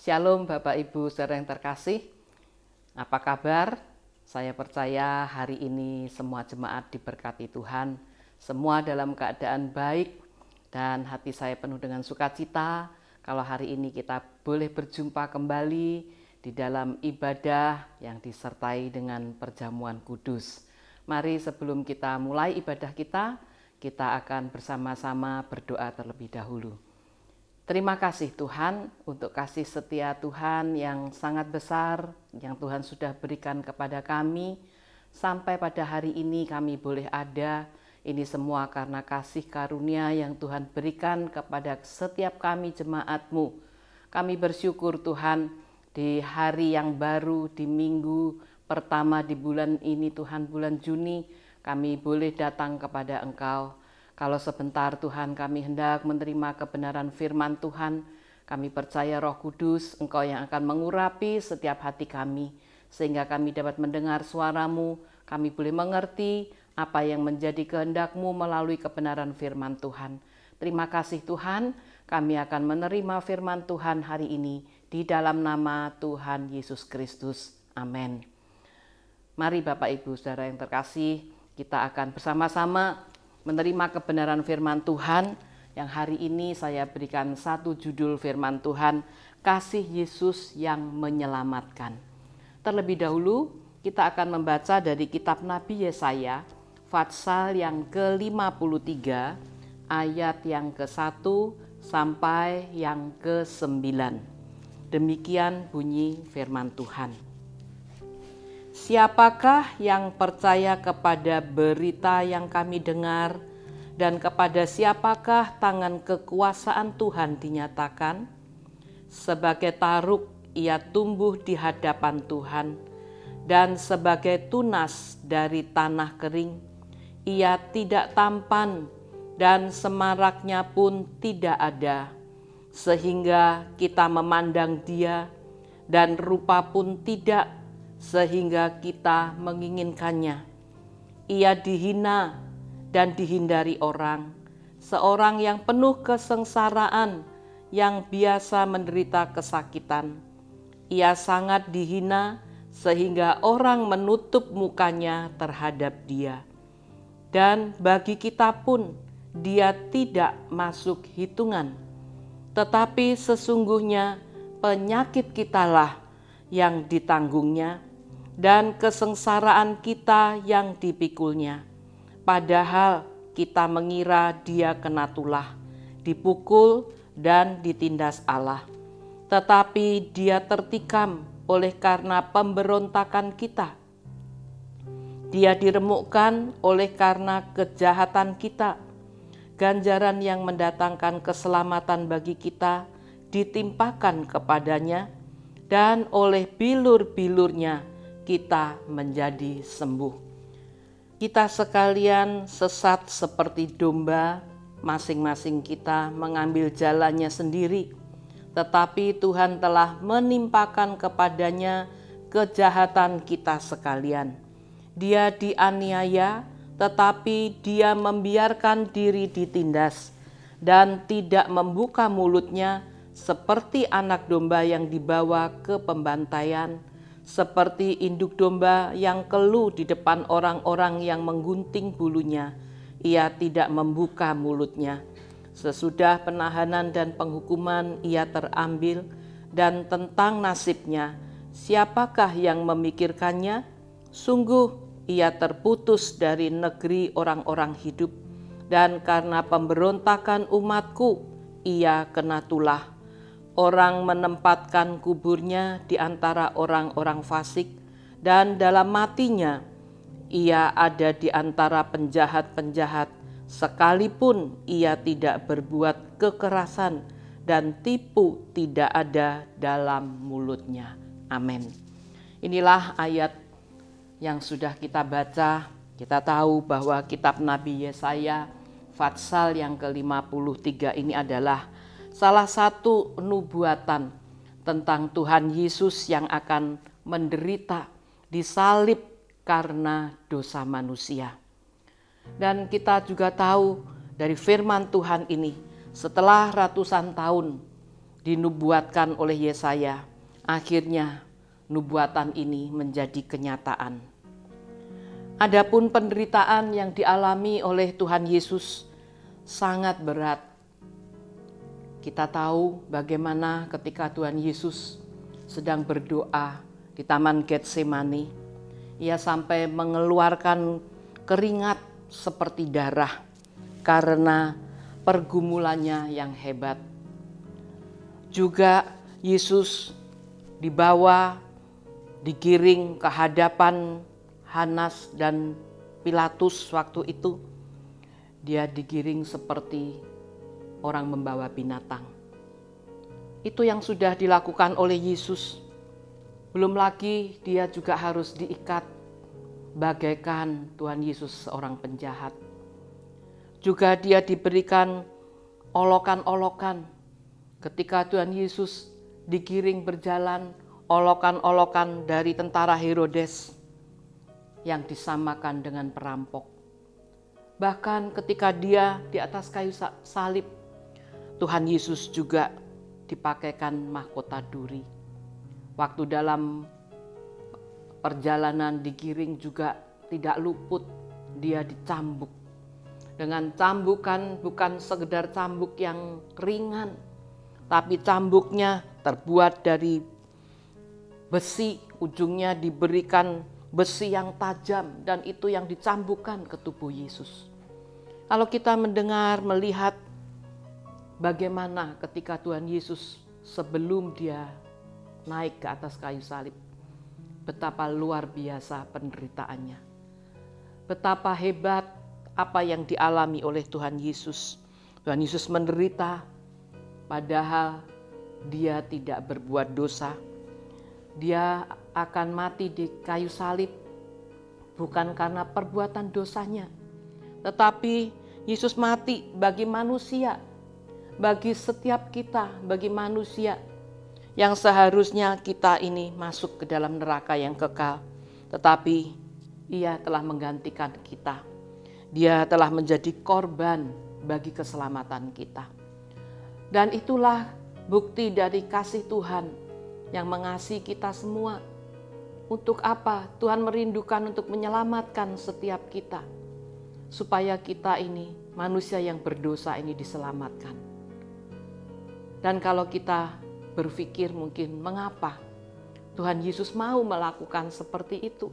Shalom Bapak Ibu saudara yang terkasih. Apa kabar? Saya percaya hari ini semua jemaat diberkati Tuhan. Semua dalam keadaan baik dan hati saya penuh dengan sukacita kalau hari ini kita boleh berjumpa kembali di dalam ibadah yang disertai dengan perjamuan kudus. Mari sebelum kita mulai ibadah kita akan bersama-sama berdoa terlebih dahulu. Terima kasih Tuhan untuk kasih setia Tuhan yang sangat besar yang Tuhan sudah berikan kepada kami. Sampai pada hari ini kami boleh ada, ini semua karena kasih karunia yang Tuhan berikan kepada setiap kami jemaat-Mu. Kami bersyukur Tuhan di hari yang baru, di minggu pertama di bulan ini Tuhan, bulan Juni, kami boleh datang kepada Engkau. Kalau sebentar Tuhan kami hendak menerima kebenaran firman Tuhan, kami percaya Roh Kudus Engkau yang akan mengurapi setiap hati kami, sehingga kami dapat mendengar suara-Mu, kami boleh mengerti apa yang menjadi kehendak-Mu melalui kebenaran firman Tuhan. Terima kasih Tuhan, kami akan menerima firman Tuhan hari ini di dalam nama Tuhan Yesus Kristus. Amin. Mari Bapak Ibu Saudara yang terkasih, kita akan bersama-sama menerima kebenaran firman Tuhan yang hari ini saya berikan satu judul firman Tuhan, Kasih Yesus yang Menyelamatkan. Terlebih dahulu kita akan membaca dari kitab Nabi Yesaya, Fatsal yang ke-53, ayat yang ke-1 sampai yang ke-9. Demikian bunyi firman Tuhan. Siapakah yang percaya kepada berita yang kami dengar, dan kepada siapakah tangan kekuasaan Tuhan dinyatakan? Sebagai taruk ia tumbuh di hadapan Tuhan, dan sebagai tunas dari tanah kering. Ia tidak tampan, dan semaraknya pun tidak ada, sehingga kita memandang dia, dan rupa pun tidak, sehingga kita menginginkannya. Ia dihina dan dihindari orang, seorang yang penuh kesengsaraan, yang biasa menderita kesakitan. Ia sangat dihina sehingga orang menutup mukanya terhadap dia. Dan bagi kita pun dia tidak masuk hitungan. Tetapi sesungguhnya penyakit kitalah yang ditanggungnya, dan kesengsaraan kita yang dipikulnya. Padahal kita mengira dia kena tulah, dipukul dan ditindas Allah. Tetapi dia tertikam oleh karena pemberontakan kita. Dia diremukkan oleh karena kejahatan kita. Ganjaran yang mendatangkan keselamatan bagi kita ditimpakan kepadanya, dan oleh bilur-bilurnya kita menjadi sembuh. Kita sekalian sesat seperti domba, masing-masing kita mengambil jalannya sendiri, tetapi Tuhan telah menimpakan kepadanya kejahatan kita sekalian. Dia dianiaya, tetapi dia membiarkan diri ditindas, dan tidak membuka mulutnya seperti anak domba yang dibawa ke pembantaian, seperti induk domba yang keluh di depan orang-orang yang menggunting bulunya. Ia tidak membuka mulutnya. Sesudah penahanan dan penghukuman ia terambil, dan tentang nasibnya, siapakah yang memikirkannya? Sungguh ia terputus dari negeri orang-orang hidup, dan karena pemberontakan umatku, ia kena tulah. Orang menempatkan kuburnya di antara orang-orang fasik, dan dalam matinya ia ada di antara penjahat-penjahat, sekalipun ia tidak berbuat kekerasan, dan tipu tidak ada dalam mulutnya. Amin. Inilah ayat yang sudah kita baca. Kita tahu bahwa kitab Nabi Yesaya, Fatsal yang ke-53 ini adalah salah satu nubuatan tentang Tuhan Yesus yang akan menderita, disalib karena dosa manusia. Dan kita juga tahu dari firman Tuhan ini, setelah ratusan tahun dinubuatkan oleh Yesaya, akhirnya nubuatan ini menjadi kenyataan. Adapun penderitaan yang dialami oleh Tuhan Yesus sangat berat. Kita tahu bagaimana ketika Tuhan Yesus sedang berdoa di Taman Getsemani, ia sampai mengeluarkan keringat seperti darah karena pergumulannya yang hebat. Juga Yesus dibawa, digiring ke hadapan Hanas dan Pilatus waktu itu. Dia digiring seperti orang membawa binatang. Itu yang sudah dilakukan oleh Yesus. Belum lagi dia juga harus diikat bagaikan Tuhan Yesus seorang penjahat. Juga dia diberikan olokan-olokan. Ketika Tuhan Yesus digiring berjalan, olokan-olokan dari tentara Herodes yang disamakan dengan perampok. Bahkan ketika dia di atas kayu salib, Tuhan Yesus juga dipakaikan mahkota duri. Waktu dalam perjalanan digiring juga tidak luput, dia dicambuk. Dengan cambukan bukan sekedar cambuk yang ringan, tapi cambuknya terbuat dari besi, ujungnya diberikan besi yang tajam, dan itu yang dicambukkan ke tubuh Yesus. Kalau kita mendengar, melihat bagaimana ketika Tuhan Yesus sebelum dia naik ke atas kayu salib, betapa luar biasa penderitaannya. Betapa hebat apa yang dialami oleh Tuhan Yesus. Tuhan Yesus menderita padahal dia tidak berbuat dosa. Dia akan mati di kayu salib bukan karena perbuatan dosanya, tetapi Yesus mati bagi manusia, bagi setiap kita, bagi manusia yang seharusnya kita ini masuk ke dalam neraka yang kekal. Tetapi Ia telah menggantikan kita. Dia telah menjadi korban bagi keselamatan kita. Dan itulah bukti dari kasih Tuhan yang mengasihi kita semua. Untuk apa? Tuhan merindukan untuk menyelamatkan setiap kita, supaya kita ini, manusia yang berdosa ini, diselamatkan. Dan kalau kita berpikir mungkin, mengapa Tuhan Yesus mau melakukan seperti itu?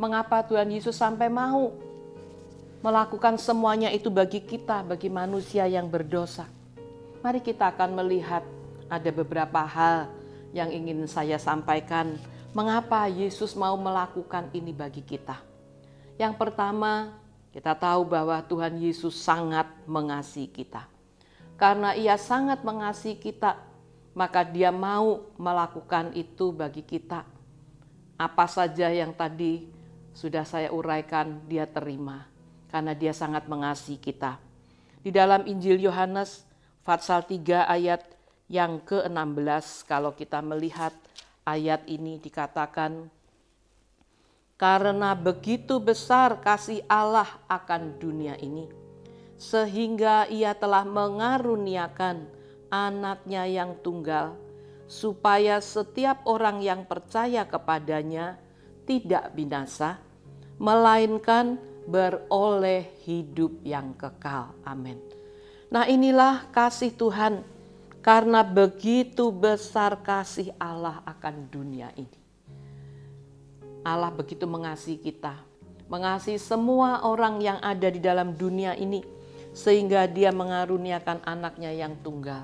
Mengapa Tuhan Yesus sampai mau melakukan semuanya itu bagi kita, bagi manusia yang berdosa? Mari kita akan melihat ada beberapa hal yang ingin saya sampaikan, mengapa Yesus mau melakukan ini bagi kita. Yang pertama, kita tahu bahwa Tuhan Yesus sangat mengasihi kita. Karena Ia sangat mengasihi kita, maka Dia mau melakukan itu bagi kita. Apa saja yang tadi sudah saya uraikan, Dia terima, karena Dia sangat mengasihi kita. Di dalam Injil Yohanes pasal 3 ayat yang ke-16, kalau kita melihat ayat ini dikatakan, karena begitu besar kasih Allah akan dunia ini, sehingga Ia telah mengaruniakan anaknya yang tunggal, supaya setiap orang yang percaya kepadanya tidak binasa, melainkan beroleh hidup yang kekal. Amin. Nah, inilah kasih Tuhan. Karena begitu besar kasih Allah akan dunia ini. Allah begitu mengasihi kita, mengasihi semua orang yang ada di dalam dunia ini, sehingga Dia mengaruniakan anaknya yang tunggal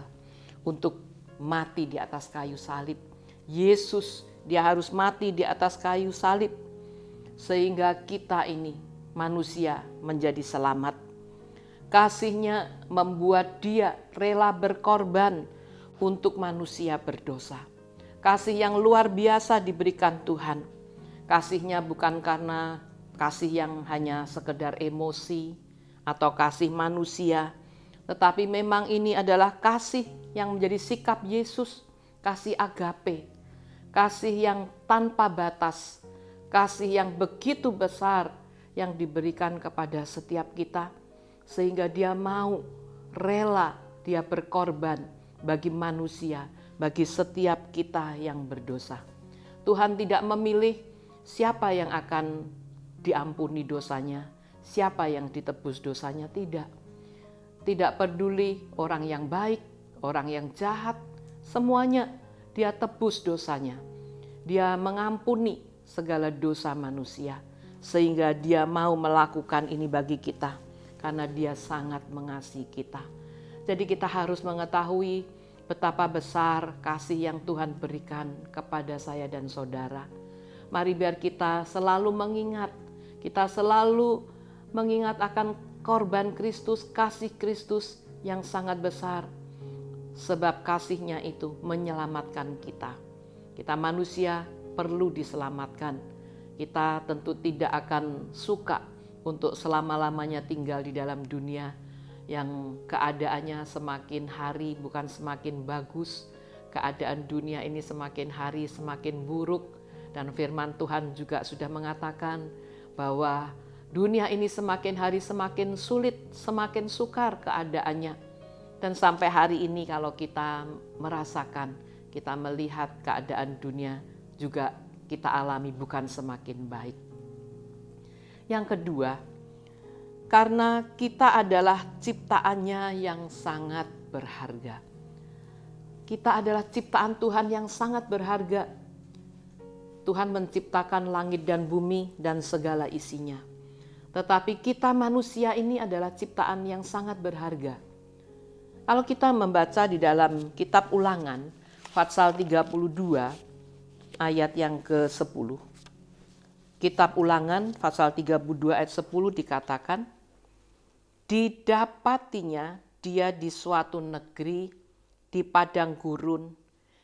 untuk mati di atas kayu salib. Yesus, Dia harus mati di atas kayu salib, sehingga kita ini manusia menjadi selamat. Kasih-Nya membuat Dia rela berkorban untuk manusia berdosa. Kasih yang luar biasa diberikan Tuhan. Kasih-Nya bukan karena kasih yang hanya sekedar emosi atau kasih manusia, tetapi memang ini adalah kasih yang menjadi sikap Yesus, kasih agape, kasih yang tanpa batas, kasih yang begitu besar yang diberikan kepada setiap kita, sehingga Dia mau rela, Dia berkorban bagi manusia, bagi setiap kita yang berdosa. Tuhan tidak memilih siapa yang akan diampuni dosanya, siapa yang ditebus dosanya, tidak. Tidak peduli orang yang baik, orang yang jahat, semuanya Dia tebus dosanya. Dia mengampuni segala dosa manusia, sehingga Dia mau melakukan ini bagi kita, karena Dia sangat mengasihi kita. Jadi kita harus mengetahui betapa besar kasih yang Tuhan berikan kepada saya dan saudara. Mari biar kita selalu mengingat, akan korban Kristus, kasih Kristus yang sangat besar. Sebab kasih-Nya itu menyelamatkan kita. Kita manusia perlu diselamatkan. Kita tentu tidak akan suka untuk selama-lamanya tinggal di dalam dunia yang keadaannya semakin hari bukan semakin bagus. Keadaan dunia ini semakin hari semakin buruk. Dan firman Tuhan juga sudah mengatakan bahwa dunia ini semakin hari semakin sulit, semakin sukar keadaannya. Dan sampai hari ini kalau kita merasakan, kita melihat keadaan dunia juga kita alami bukan semakin baik. Yang kedua, karena kita adalah ciptaannya yang sangat berharga. Kita adalah ciptaan Tuhan yang sangat berharga. Tuhan menciptakan langit dan bumi dan segala isinya. Tetapi kita manusia ini adalah ciptaan yang sangat berharga. Kalau kita membaca di dalam kitab Ulangan, pasal 32, ayat yang ke-10. Kitab Ulangan, pasal 32 ayat 10 dikatakan, didapatinya dia di suatu negeri, di padang gurun,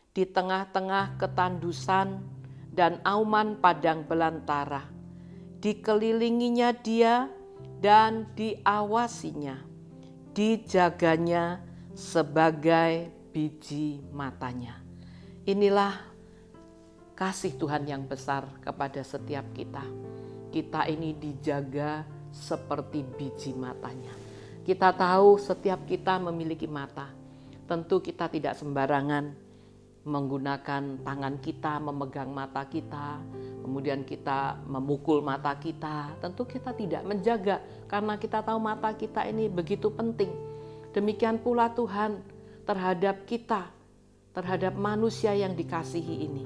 di tengah-tengah ketandusan dan auman padang belantara. Dikelilinginya dia dan diawasinya, dijaganya sebagai biji matanya. Inilah kasih Tuhan yang besar kepada setiap kita. Kita ini dijaga seperti biji matanya. Kita tahu setiap kita memiliki mata. Tentu kita tidak sembarangan menggunakan tangan kita, memegang mata kita, kemudian kita memukul mata kita. Tentu kita tidak menjaga karena kita tahu mata kita ini begitu penting. Demikian pula Tuhan terhadap kita, terhadap manusia yang dikasihi ini.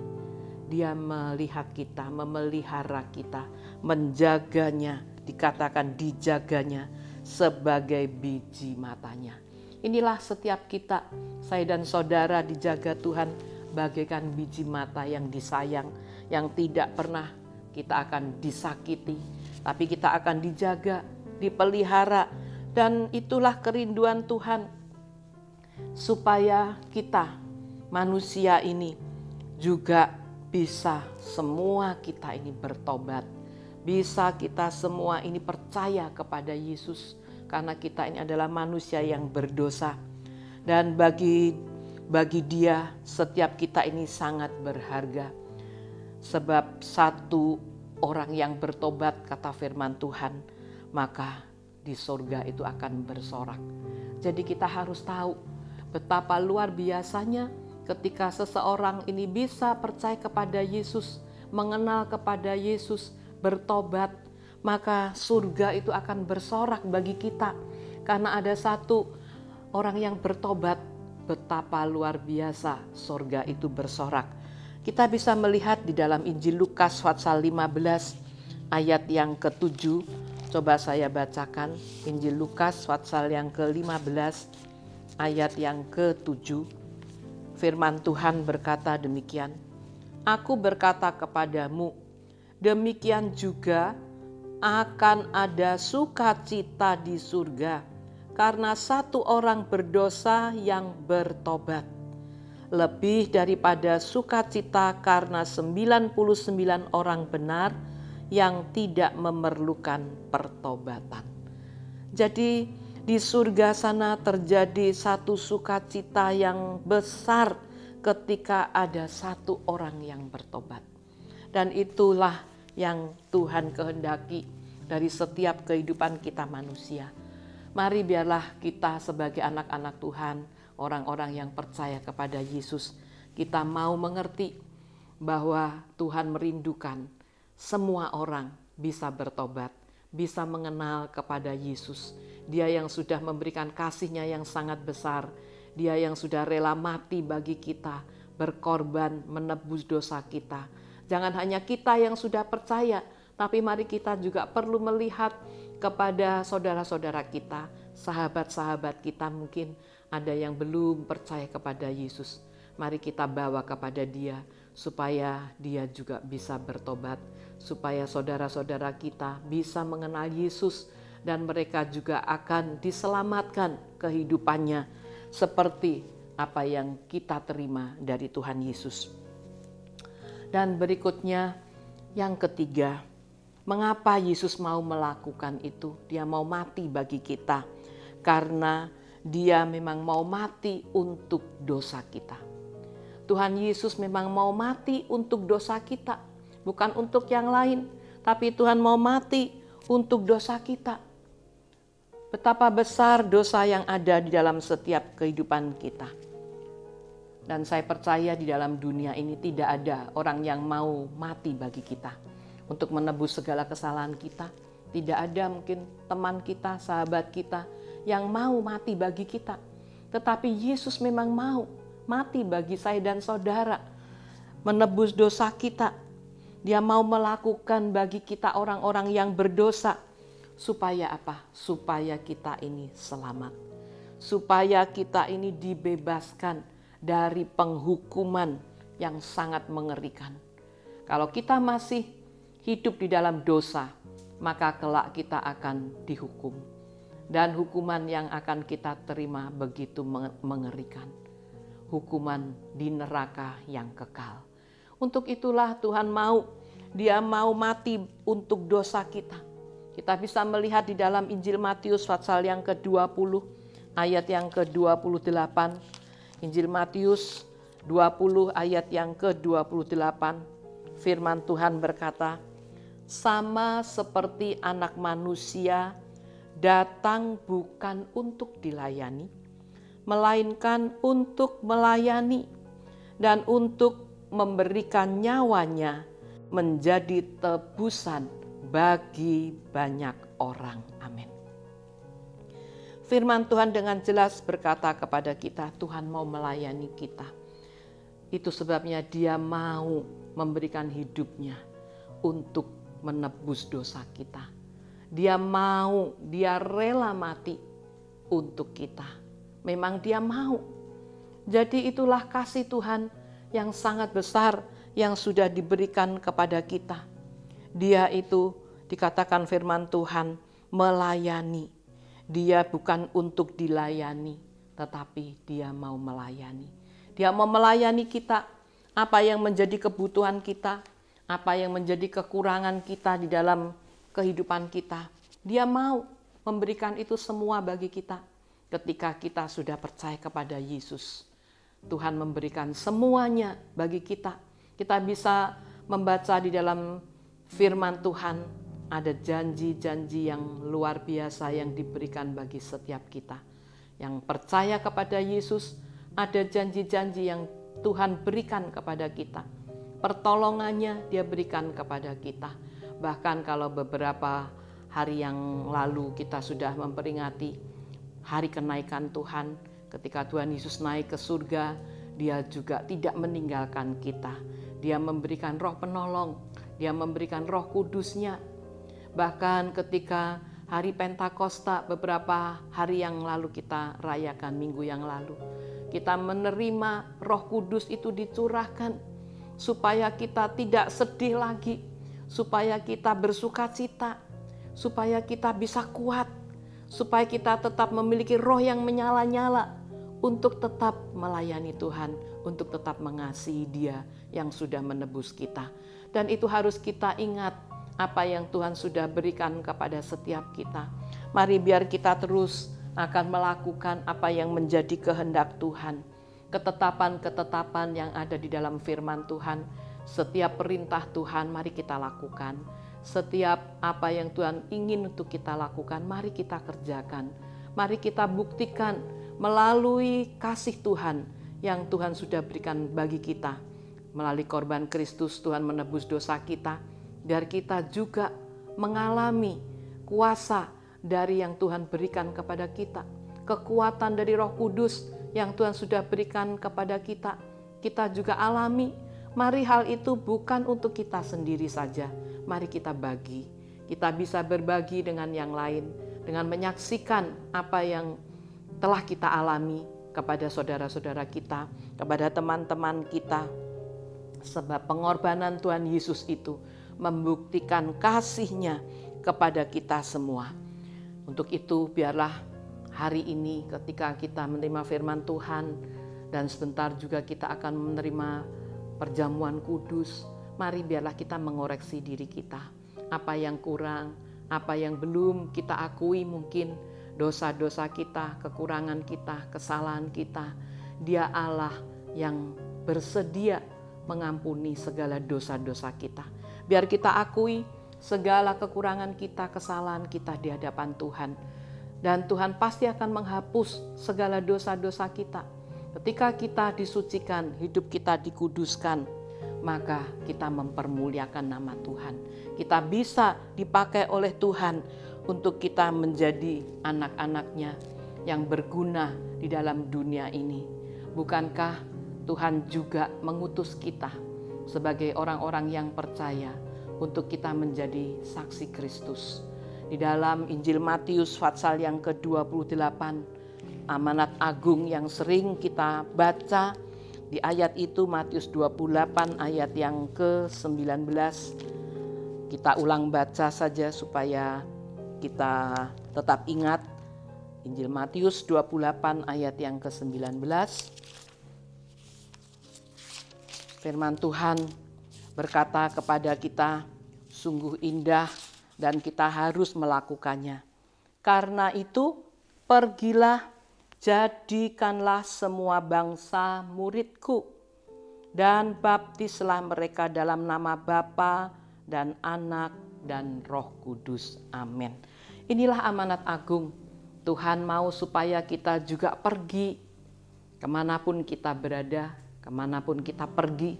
Dia melihat kita, memelihara kita, menjaganya, dikatakan dijaganya sebagai biji matanya. Inilah setiap kita, saya dan saudara dijaga Tuhan bagaikan biji mata yang disayang, yang tidak pernah kita akan disakiti, tapi kita akan dijaga, dipelihara. Dan itulah kerinduan Tuhan, supaya kita manusia ini juga bisa semua kita ini bertobat. Bisa kita semua ini percaya kepada Yesus, karena kita ini adalah manusia yang berdosa. Dan bagi Dia setiap kita ini sangat berharga. Sebab satu orang yang bertobat, kata firman Tuhan, maka di surga itu akan bersorak. Jadi kita harus tahu betapa luar biasanya ketika seseorang ini bisa percaya kepada Yesus, mengenal kepada Yesus, bertobat, maka surga itu akan bersorak bagi kita. Karena ada satu orang yang bertobat, betapa luar biasa surga itu bersorak. Kita bisa melihat di dalam Injil Lukas pasal 15 ayat yang ke-7. Coba saya bacakan Injil Lukas pasal yang ke-15 ayat yang ke-7. Firman Tuhan berkata demikian, Aku berkata kepadamu, demikian juga akan ada sukacita di surga karena satu orang berdosa yang bertobat, lebih daripada sukacita karena 99 orang benar yang tidak memerlukan pertobatan. Jadi di surga sana terjadi satu sukacita yang besar ketika ada satu orang yang bertobat. Dan itulah yang Tuhan kehendaki dari setiap kehidupan kita manusia. Mari biarlah kita sebagai anak-anak Tuhan orang-orang yang percaya kepada Yesus, kita mau mengerti bahwa Tuhan merindukan semua orang bisa bertobat, bisa mengenal kepada Yesus. Dia yang sudah memberikan kasih-Nya yang sangat besar. Dia yang sudah rela mati bagi kita, berkorban menebus dosa kita. Jangan hanya kita yang sudah percaya, tapi mari kita juga perlu melihat kepada saudara-saudara kita, sahabat-sahabat kita, mungkin ada yang belum percaya kepada Yesus. Mari kita bawa kepada Dia supaya dia juga bisa bertobat, supaya saudara-saudara kita bisa mengenal Yesus dan mereka juga akan diselamatkan kehidupannya seperti apa yang kita terima dari Tuhan Yesus. Dan berikutnya yang ketiga, mengapa Yesus mau melakukan itu? Dia mau mati bagi kita karena Dia memang mau mati untuk dosa kita. Tuhan Yesus memang mau mati untuk dosa kita, bukan untuk yang lain, tapi Tuhan mau mati untuk dosa kita. Betapa besar dosa yang ada di dalam setiap kehidupan kita. Dan saya percaya di dalam dunia ini tidak ada orang yang mau mati bagi kita untuk menebus segala kesalahan kita. Tidak ada mungkin teman kita, sahabat kita yang mau mati bagi kita. Tetapi Yesus memang mau mati bagi saya dan saudara, menebus dosa kita. Dia mau melakukan bagi kita orang-orang yang berdosa. Supaya apa? Supaya kita ini selamat. Supaya kita ini dibebaskan dari penghukuman yang sangat mengerikan. Kalau kita masih hidup di dalam dosa, maka kelak kita akan dihukum. Dan hukuman yang akan kita terima begitu mengerikan. Hukuman di neraka yang kekal. Untuk itulah Tuhan Dia mau mati untuk dosa kita. Kita bisa melihat di dalam Injil Matius pasal yang ke-20 ayat yang ke-28. Injil Matius 20 ayat yang ke-28. Firman Tuhan berkata, "Sama seperti Anak Manusia datang bukan untuk dilayani, melainkan untuk melayani dan untuk memberikan nyawanya menjadi tebusan bagi banyak orang." Amin. Firman Tuhan dengan jelas berkata kepada kita, Tuhan mau melayani kita. Itu sebabnya Dia mau memberikan hidupnya untuk menebus dosa kita. Dia rela mati untuk kita. Memang Dia mau. Jadi itulah kasih Tuhan yang sangat besar yang sudah diberikan kepada kita. Dia itu dikatakan firman Tuhan melayani. Dia bukan untuk dilayani, tetapi Dia mau melayani. Dia mau melayani kita, apa yang menjadi kebutuhan kita, apa yang menjadi kekurangan kita di dalam kehidupan kita. Dia mau memberikan itu semua bagi kita ketika kita sudah percaya kepada Yesus. Tuhan memberikan semuanya bagi kita. Kita bisa membaca di dalam firman Tuhan, ada janji-janji yang luar biasa yang diberikan bagi setiap kita. Yang percaya kepada Yesus, ada janji-janji yang Tuhan berikan kepada kita. Pertolongannya Dia berikan kepada kita. Bahkan kalau beberapa hari yang lalu kita sudah memperingati hari kenaikan Tuhan, ketika Tuhan Yesus naik ke surga, Dia juga tidak meninggalkan kita. Dia memberikan Roh Penolong, Dia memberikan Roh Kudus-Nya. Bahkan ketika hari Pentakosta beberapa hari yang lalu kita rayakan, minggu yang lalu, kita menerima Roh Kudus itu dicurahkan supaya kita tidak sedih lagi, supaya kita bersukacita, supaya kita bisa kuat, supaya kita tetap memiliki roh yang menyala-nyala untuk tetap melayani Tuhan, untuk tetap mengasihi Dia yang sudah menebus kita. Dan itu harus kita ingat apa yang Tuhan sudah berikan kepada setiap kita. Mari biar kita terus akan melakukan apa yang menjadi kehendak Tuhan. Ketetapan-ketetapan yang ada di dalam firman Tuhan, setiap perintah Tuhan mari kita lakukan. Setiap apa yang Tuhan ingin untuk kita lakukan, mari kita kerjakan. Mari kita buktikan melalui kasih Tuhan yang Tuhan sudah berikan bagi kita. Melalui korban Kristus Tuhan menebus dosa kita, biar kita juga mengalami kuasa dari yang Tuhan berikan kepada kita. Kekuatan dari Roh Kudus yang Tuhan sudah berikan kepada kita, kita juga alami. Mari hal itu bukan untuk kita sendiri saja, mari kita bagi. Kita bisa berbagi dengan yang lain, dengan menyaksikan apa yang telah kita alami kepada saudara-saudara kita, kepada teman-teman kita. Sebab pengorbanan Tuhan Yesus itu membuktikan kasih-Nya kepada kita semua. Untuk itu biarlah hari ini ketika kita menerima firman Tuhan dan sebentar juga kita akan menerima perjamuan kudus, mari biarlah kita mengoreksi diri kita. Apa yang kurang, apa yang belum kita akui mungkin, dosa-dosa kita, kekurangan kita, kesalahan kita. Dia Allah yang bersedia mengampuni segala dosa-dosa kita. Biar kita akui segala kekurangan kita, kesalahan kita di hadapan Tuhan. Dan Tuhan pasti akan menghapus segala dosa-dosa kita. Ketika kita disucikan, hidup kita dikuduskan, maka kita mempermuliakan nama Tuhan. Kita bisa dipakai oleh Tuhan untuk kita menjadi anak-anak-Nya yang berguna di dalam dunia ini. Bukankah Tuhan juga mengutus kita sebagai orang-orang yang percaya untuk kita menjadi saksi Kristus? Di dalam Injil Matius pasal yang ke-28, amanat agung yang sering kita baca, di ayat itu Matius 28 ayat yang ke-19. Kita ulang baca saja supaya kita tetap ingat. Injil Matius 28 ayat yang ke-19. Firman Tuhan berkata kepada kita, sungguh indah dan kita harus melakukannya. Karena itu pergilah, jadikanlah semua bangsa muridku dan baptislah mereka dalam nama Bapa dan Anak dan Roh Kudus. Amin. Inilah amanat agung. Tuhan mau supaya kita juga pergi kemanapun kita berada, kemanapun kita pergi.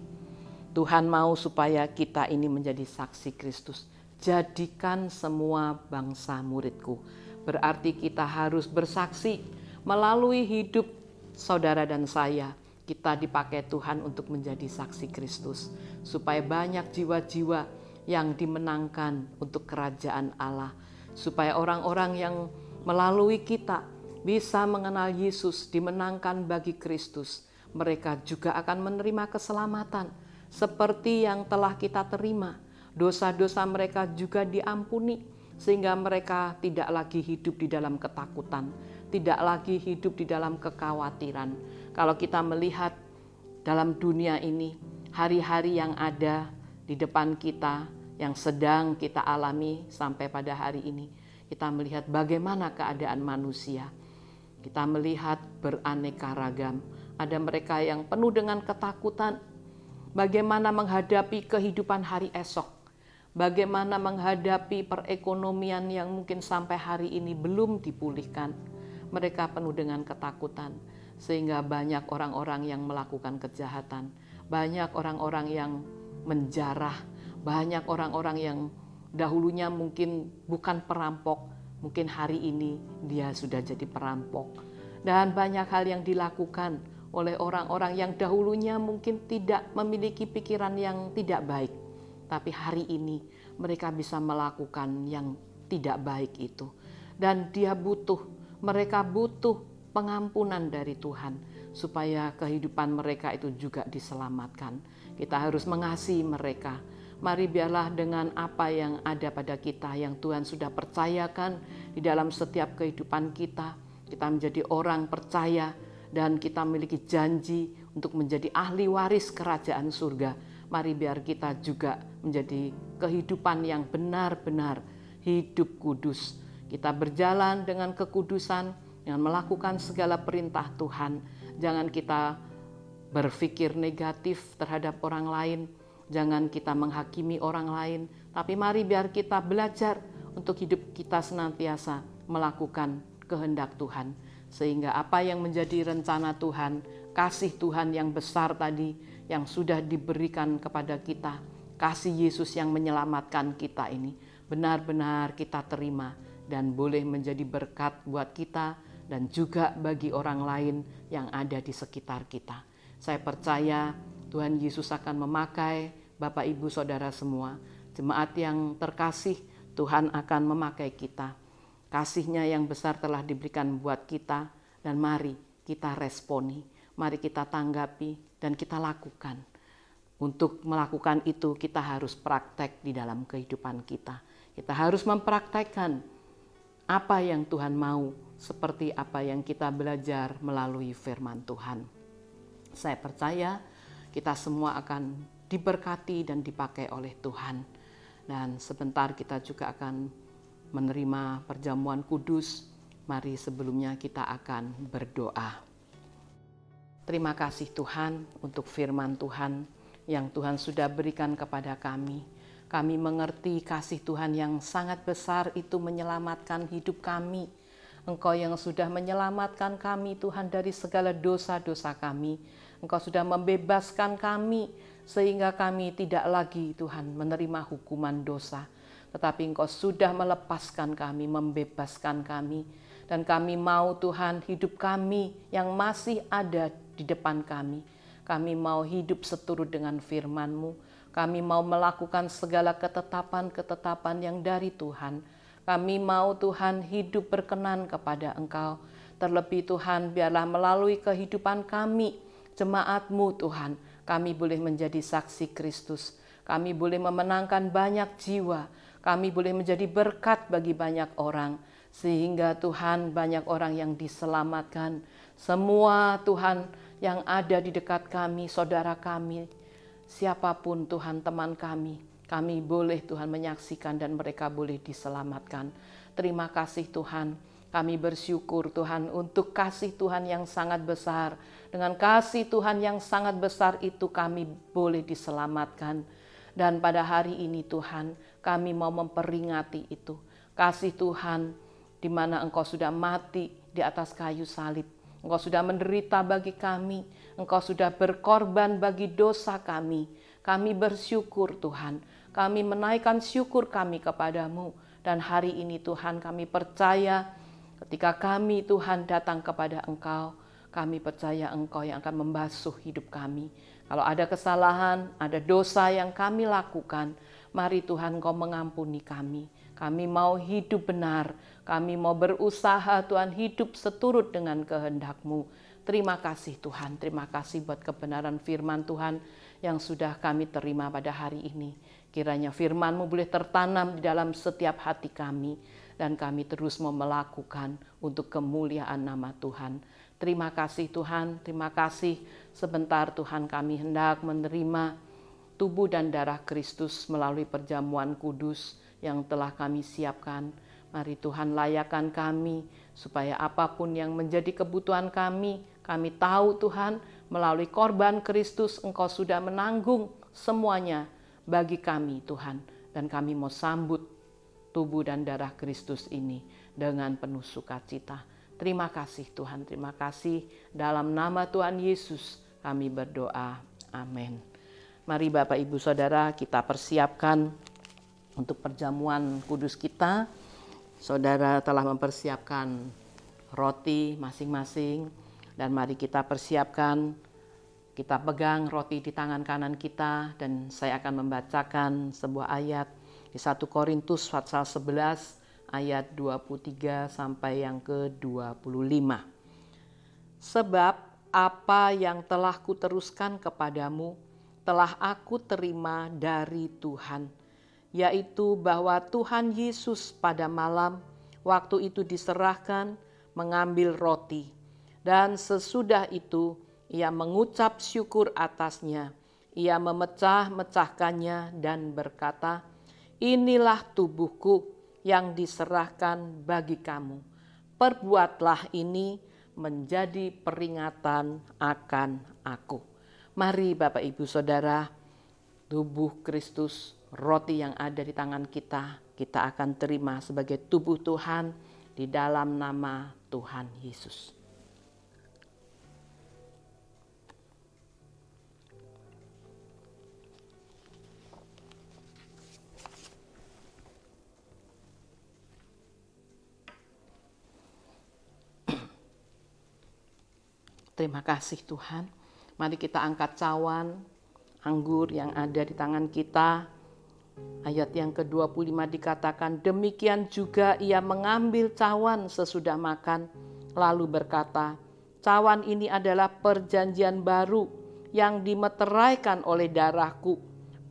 Tuhan mau supaya kita ini menjadi saksi Kristus. Jadikan semua bangsa muridku. Berarti kita harus bersaksi melalui hidup saudara dan saya. Kita dipakai Tuhan untuk menjadi saksi Kristus. Supaya banyak jiwa-jiwa yang dimenangkan untuk kerajaan Allah. Supaya orang-orang yang melalui kita bisa mengenal Yesus, dimenangkan bagi Kristus. Mereka juga akan menerima keselamatan seperti yang telah kita terima. Dosa-dosa mereka juga diampuni sehingga mereka tidak lagi hidup di dalam ketakutan, tidak lagi hidup di dalam kekhawatiran. Kalau kita melihat dalam dunia ini, hari-hari yang ada di depan kita, yang sedang kita alami sampai pada hari ini, kita melihat bagaimana keadaan manusia. Kita melihat beraneka ragam. Ada mereka yang penuh dengan ketakutan, bagaimana menghadapi kehidupan hari esok, bagaimana menghadapi perekonomian yang mungkin sampai hari ini belum dipulihkan. Mereka penuh dengan ketakutan, sehingga banyak orang-orang yang melakukan kejahatan, banyak orang-orang yang menjarah, banyak orang-orang yang dahulunya mungkin bukan perampok, mungkin hari ini dia sudah jadi perampok. Dan banyak hal yang dilakukan oleh orang-orang yang dahulunya mungkin tidak memiliki pikiran yang tidak baik. Tapi hari ini mereka bisa melakukan yang tidak baik itu. Dan mereka butuh pengampunan dari Tuhan supaya kehidupan mereka itu juga diselamatkan. Kita harus mengasihi mereka. Mari biarlah dengan apa yang ada pada kita, yang Tuhan sudah percayakan di dalam setiap kehidupan kita, kita menjadi orang percaya dan kita memiliki janji untuk menjadi ahli waris kerajaan surga. Mari biar kita juga menjadi kehidupan yang benar-benar hidup kudus. Kita berjalan dengan kekudusan, dengan melakukan segala perintah Tuhan. Jangan kita berpikir negatif terhadap orang lain. Jangan kita menghakimi orang lain. Tapi mari biar kita belajar untuk hidup kita senantiasa melakukan kehendak Tuhan. Sehingga apa yang menjadi rencana Tuhan, kasih Tuhan yang besar tadi yang sudah diberikan kepada kita, kasih Yesus yang menyelamatkan kita ini, benar-benar kita terima dan boleh menjadi berkat buat kita dan juga bagi orang lain yang ada di sekitar kita. Saya percaya Tuhan Yesus akan memakai Bapak Ibu Saudara semua, jemaat yang terkasih, Tuhan akan memakai kita. Kasih-Nya yang besar telah diberikan buat kita dan mari kita responi, mari kita tanggapi dan kita lakukan. Untuk melakukan itu kita harus praktek di dalam kehidupan kita. Kita harus mempraktekkan apa yang Tuhan mau, seperti apa yang kita belajar melalui firman Tuhan. Saya percaya kita semua akan diberkati dan dipakai oleh Tuhan. Dan sebentar kita juga akan menerima perjamuan kudus. Mari sebelumnya kita akan berdoa. Terima kasih Tuhan untuk firman Tuhan yang Tuhan sudah berikan kepada kami. Kami mengerti kasih Tuhan yang sangat besar itu menyelamatkan hidup kami. Engkau yang sudah menyelamatkan kami Tuhan dari segala dosa-dosa kami. Engkau sudah membebaskan kami sehingga kami tidak lagi Tuhan menerima hukuman dosa. Tetapi Engkau sudah melepaskan kami, membebaskan kami. Dan kami mau Tuhan hidup kami yang masih ada di depan kami. Kami mau hidup seturut dengan firman-Mu. Kami mau melakukan segala ketetapan-ketetapan yang dari Tuhan. Kami mau Tuhan hidup berkenan kepada Engkau. Terlebih Tuhan biarlah melalui kehidupan kami, jemaat-Mu Tuhan, kami boleh menjadi saksi Kristus. Kami boleh memenangkan banyak jiwa. Kami boleh menjadi berkat bagi banyak orang. Sehingga Tuhan banyak orang yang diselamatkan. Semua Tuhan yang ada di dekat kami, saudara kami, siapapun Tuhan teman kami boleh Tuhan menyaksikan dan mereka boleh diselamatkan. Terima kasih Tuhan. Kami bersyukur Tuhan untuk kasih Tuhan yang sangat besar. Dengan kasih Tuhan yang sangat besar itu kami boleh diselamatkan. Dan pada hari ini Tuhan kami mau memperingati itu. Kasih Tuhan di mana Engkau sudah mati di atas kayu salib. Engkau sudah menderita bagi kami. Engkau sudah berkorban bagi dosa kami. Kami bersyukur Tuhan. Kami menaikkan syukur kami kepadamu. Dan hari ini Tuhan kami percaya ketika kami Tuhan datang kepada Engkau, kami percaya Engkau yang akan membasuh hidup kami. Kalau ada kesalahan, ada dosa yang kami lakukan, mari Tuhan Engkau mengampuni kami. Kami mau hidup benar, kami mau berusaha Tuhan hidup seturut dengan kehendak-Mu. Terima kasih Tuhan, terima kasih buat kebenaran firman Tuhan yang sudah kami terima pada hari ini. Kiranya firman-Mu boleh tertanam di dalam setiap hati kami dan kami terus mau melakukan untuk kemuliaan nama Tuhan. Terima kasih Tuhan, terima kasih sebentar Tuhan kami hendak menerima tubuh dan darah Kristus melalui perjamuan kudus yang telah kami siapkan. Mari Tuhan layakan kami supaya apapun yang menjadi kebutuhan kami tahu Tuhan melalui korban Kristus Engkau sudah menanggung semuanya bagi kami Tuhan. Dan kami mau sambut tubuh dan darah Kristus ini dengan penuh sukacita. Terima kasih Tuhan, terima kasih. Dalam nama Tuhan Yesus kami berdoa. Amin. Mari Bapak Ibu Saudara kita persiapkan untuk perjamuan kudus kita. Saudara telah mempersiapkan roti masing-masing. Dan mari kita persiapkan, kita pegang roti di tangan kanan kita. Dan saya akan membacakan sebuah ayat di 1 Korintus pasal 11 ayat 23 sampai yang ke-25. Sebab apa yang telah kuteruskan kepadamu telah aku terima dari Tuhan, yaitu bahwa Tuhan Yesus pada malam waktu itu diserahkan mengambil roti, dan sesudah itu ia mengucap syukur atasnya, ia memecah-mecahkannya dan berkata, "Inilah tubuhku yang diserahkan bagi kamu. Perbuatlah ini menjadi peringatan akan aku." Mari Bapak Ibu Saudara, tubuh Kristus, roti yang ada di tangan kita akan terima sebagai tubuh Tuhan di dalam nama Tuhan Yesus. Terima kasih Tuhan. Mari kita angkat cawan anggur yang ada di tangan kita. Ayat yang ke-25 dikatakan, demikian juga ia mengambil cawan sesudah makan, lalu berkata, cawan ini adalah perjanjian baru yang dimeteraikan oleh darahku.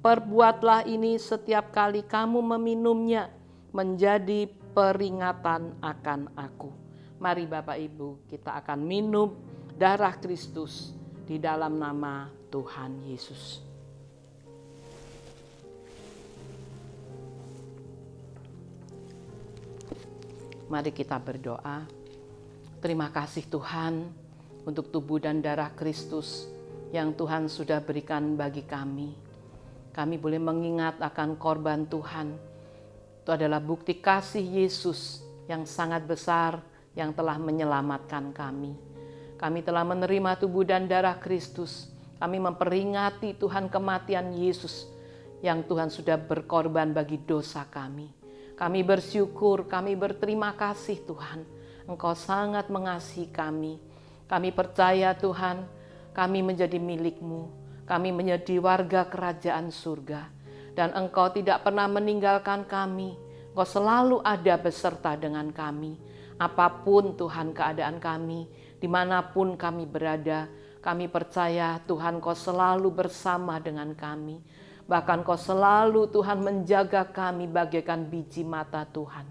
Perbuatlah ini setiap kali kamu meminumnya, menjadi peringatan akan aku. Mari Bapak Ibu, kita akan minum darah Kristus di dalam nama Tuhan Yesus. Mari kita berdoa. Terima kasih Tuhan untuk tubuh dan darah Kristus yang Tuhan sudah berikan bagi kami. Kami boleh mengingat akan korban Tuhan. Itu adalah bukti kasih Yesus yang sangat besar yang telah menyelamatkan kami. Kami telah menerima tubuh dan darah Kristus. Kami memperingati Tuhan kematian Yesus yang Tuhan sudah berkorban bagi dosa kami. Kami bersyukur, kami berterima kasih Tuhan. Engkau sangat mengasihi kami. Kami percaya Tuhan, kami menjadi milik-Mu. Kami menjadi warga kerajaan surga. Dan Engkau tidak pernah meninggalkan kami. Engkau selalu ada beserta dengan kami. Apapun Tuhan keadaan kami, dimanapun kami berada, kami percaya Tuhan Engkau selalu bersama dengan kami. Bahkan Kau selalu Tuhan menjaga kami bagaikan biji mata Tuhan.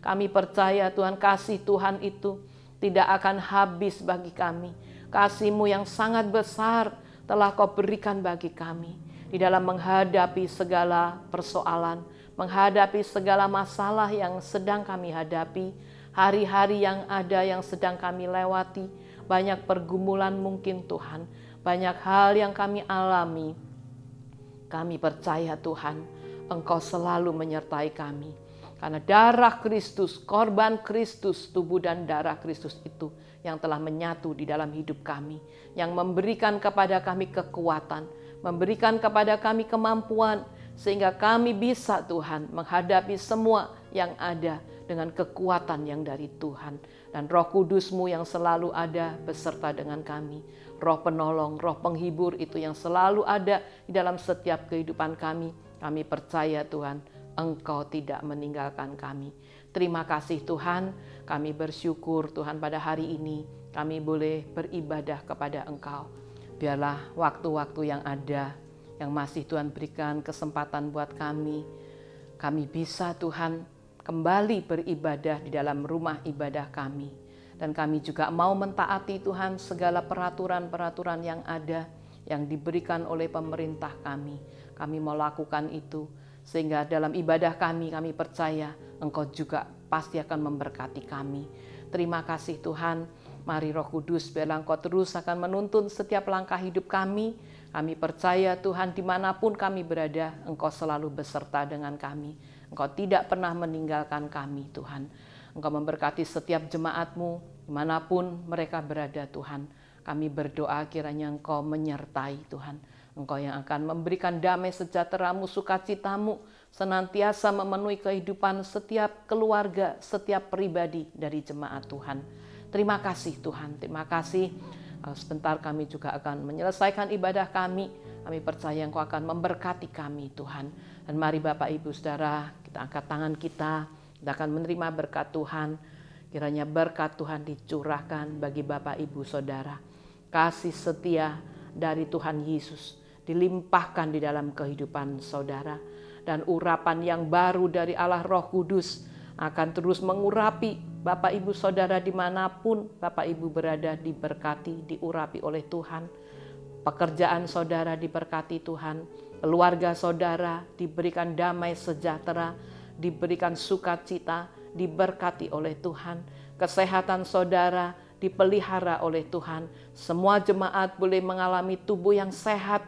Kami percaya Tuhan kasih Tuhan itu tidak akan habis bagi kami. Kasih-Mu yang sangat besar telah Kau berikan bagi kami. Di dalam menghadapi segala persoalan, menghadapi segala masalah yang sedang kami hadapi, hari-hari yang ada yang sedang kami lewati, banyak pergumulan mungkin Tuhan, banyak hal yang kami alami. Kami percaya Tuhan, Engkau selalu menyertai kami. Karena darah Kristus, korban Kristus, tubuh dan darah Kristus itu yang telah menyatu di dalam hidup kami. Yang memberikan kepada kami kekuatan, memberikan kepada kami kemampuan. Sehingga kami bisa Tuhan menghadapi semua yang ada dengan kekuatan yang dari Tuhan. Dan Roh Kudus-Mu yang selalu ada beserta dengan kami. Roh penolong, roh penghibur itu yang selalu ada di dalam setiap kehidupan kami. Kami percaya Tuhan, Engkau tidak meninggalkan kami. Terima kasih Tuhan, kami bersyukur Tuhan pada hari ini kami boleh beribadah kepada Engkau. Biarlah waktu-waktu yang ada, yang masih Tuhan berikan kesempatan buat kami bisa Tuhan kembali beribadah di dalam rumah ibadah kami. Dan kami juga mau mentaati Tuhan segala peraturan-peraturan yang ada, yang diberikan oleh pemerintah kami. Kami mau lakukan itu, sehingga dalam ibadah kami percaya Engkau juga pasti akan memberkati kami. Terima kasih Tuhan, mari Roh Kudus biarlah Engkau terus akan menuntun setiap langkah hidup kami. Kami percaya Tuhan dimanapun kami berada, Engkau selalu beserta dengan kami. Engkau tidak pernah meninggalkan kami Tuhan. Engkau memberkati setiap jemaat-Mu, dimanapun mereka berada Tuhan. Kami berdoa kiranya Engkau menyertai Tuhan. Engkau yang akan memberikan damai sejahtera-Mu, sukacita-Mu, senantiasa memenuhi kehidupan setiap keluarga, setiap pribadi dari jemaat Tuhan. Terima kasih Tuhan, terima kasih. Sebentar kami juga akan menyelesaikan ibadah kami. Kami percaya Engkau akan memberkati kami Tuhan. Dan mari Bapak Ibu Saudara, kita angkat tangan kita akan menerima berkat Tuhan. Kiranya berkat Tuhan dicurahkan bagi Bapak Ibu Saudara. Kasih setia dari Tuhan Yesus dilimpahkan di dalam kehidupan saudara. Dan urapan yang baru dari Allah Roh Kudus akan terus mengurapi Bapak Ibu Saudara dimanapun Bapak Ibu berada, diberkati, diurapi oleh Tuhan. Pekerjaan saudara diberkati Tuhan. Keluarga saudara diberikan damai sejahtera, diberikan sukacita, diberkati oleh Tuhan. Kesehatan saudara dipelihara oleh Tuhan. Semua jemaat boleh mengalami tubuh yang sehat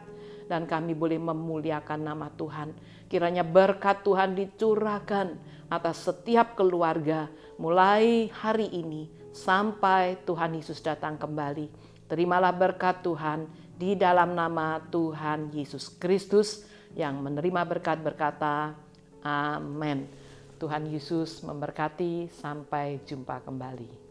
dan kami boleh memuliakan nama Tuhan. Kiranya berkat Tuhan dicurahkan atas setiap keluarga mulai hari ini sampai Tuhan Yesus datang kembali. Terimalah berkat Tuhan di dalam nama Tuhan Yesus Kristus yang menerima berkat berkata, amin. Tuhan Yesus memberkati, sampai jumpa kembali.